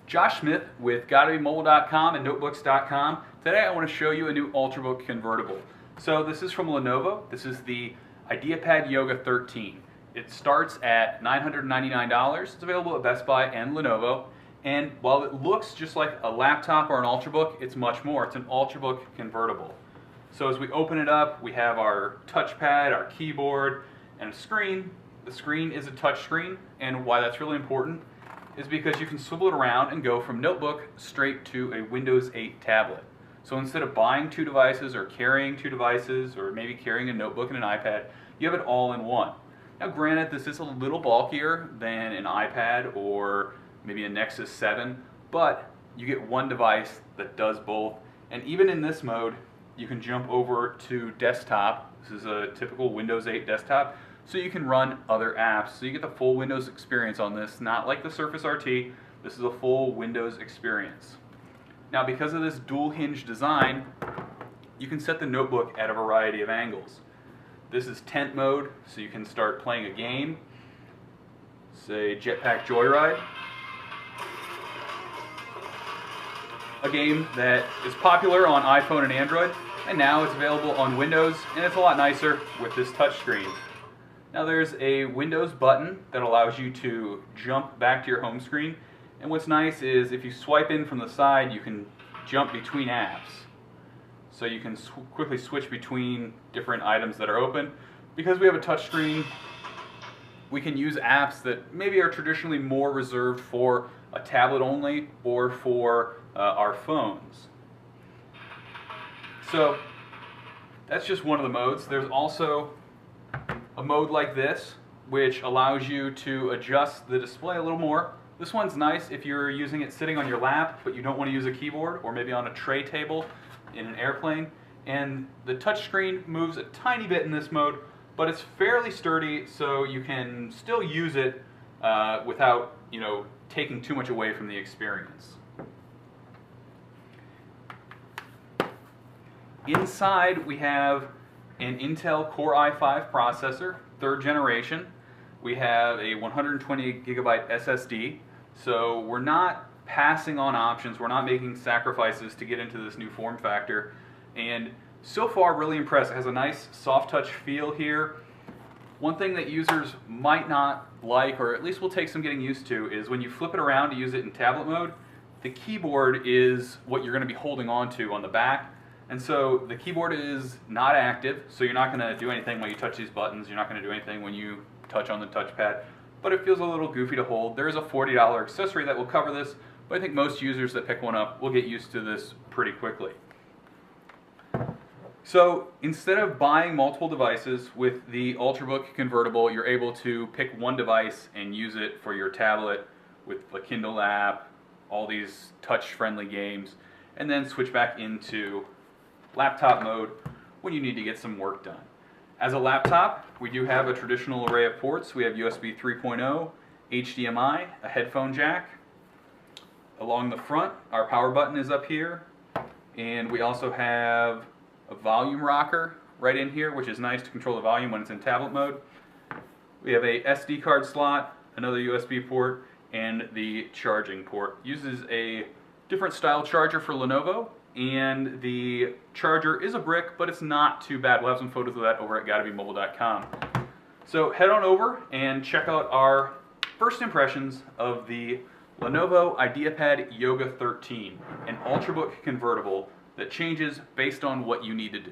Josh Smith with GottaBeMobile.com and Notebooks.com. Today I want to show you a new Ultrabook convertible. So this is from Lenovo. This is the IdeaPad Yoga 13. It starts at $999. It's available at Best Buy and Lenovo. And while it looks just like a laptop or an Ultrabook, it's much more. It's an Ultrabook convertible. So as we open it up, we have our touchpad, our keyboard, and a screen. The screen is a touch screen, and why that's really important is because you can swivel it around and go from notebook straight to a Windows 8 tablet. So instead of buying two devices or carrying two devices or maybe carrying a notebook and an iPad, you have it all in one. Now granted, this is a little bulkier than an iPad or maybe a Nexus 7, but you get one device that does both. And even in this mode, you can jump over to desktop. This is a typical Windows 8 desktop. So you can run other apps. So you get the full Windows experience on this, not like the Surface RT. This is a full Windows experience. Now because of this dual hinge design, you can set the notebook at a variety of angles. This is tent mode, so you can start playing a game, say Jetpack Joyride. A game that is popular on iPhone and Android, and now it's available on Windows, and it's a lot nicer with this touchscreen. Now there's a Windows button that allows you to jump back to your home screen, and what's nice is if you swipe in from the side, you can jump between apps. So you can quickly switch between different items that are open. Because we have a touchscreen, we can use apps that maybe are traditionally more reserved for a tablet only or for our phones. So that's just one of the modes. There's also a mode like this, which allows you to adjust the display a little more. This one's nice if you're using it sitting on your lap, but you don't want to use a keyboard, or maybe on a tray table in an airplane. And the touchscreen moves a tiny bit in this mode, but it's fairly sturdy, so you can still use it without, taking too much away from the experience. Inside we have an Intel Core i5 processor, 3rd generation. We have a 128 gigabyte SSD, so we're not passing on options, we're not making sacrifices to get into this new form factor. And so far, really impressed. It has a nice soft touch feel here. One thing that users might not like, or at least will take some getting used to, is when you flip it around to use it in tablet mode, the keyboard is what you're going to be holding on to on the back. And so the keyboard is not active, so you're not going to do anything when you touch these buttons. You're not going to do anything when you touch on the touchpad. But it feels a little goofy to hold. There is a $40 accessory that will cover this, but I think most users that pick one up will get used to this pretty quickly. So instead of buying multiple devices with the Ultrabook convertible, you're able to pick one device and use it for your tablet with a Kindle app, all these touch-friendly games, and then switch back into laptop mode when you need to get some work done. As a laptop, we do have a traditional array of ports. We have USB 3.0, HDMI, a headphone jack. Along the front, our power button is up here, and we also have a volume rocker right in here, which is nice to control the volume when it's in tablet mode. We have a SD card slot, another USB port, and the charging port. Uses a different style charger for Lenovo, and the charger is a brick, but it's not too bad. We'll have some photos of that over at GottaBeMobile.com. So head on over and check out our first impressions of the Lenovo IdeaPad Yoga 13, an Ultrabook convertible that changes based on what you need to do.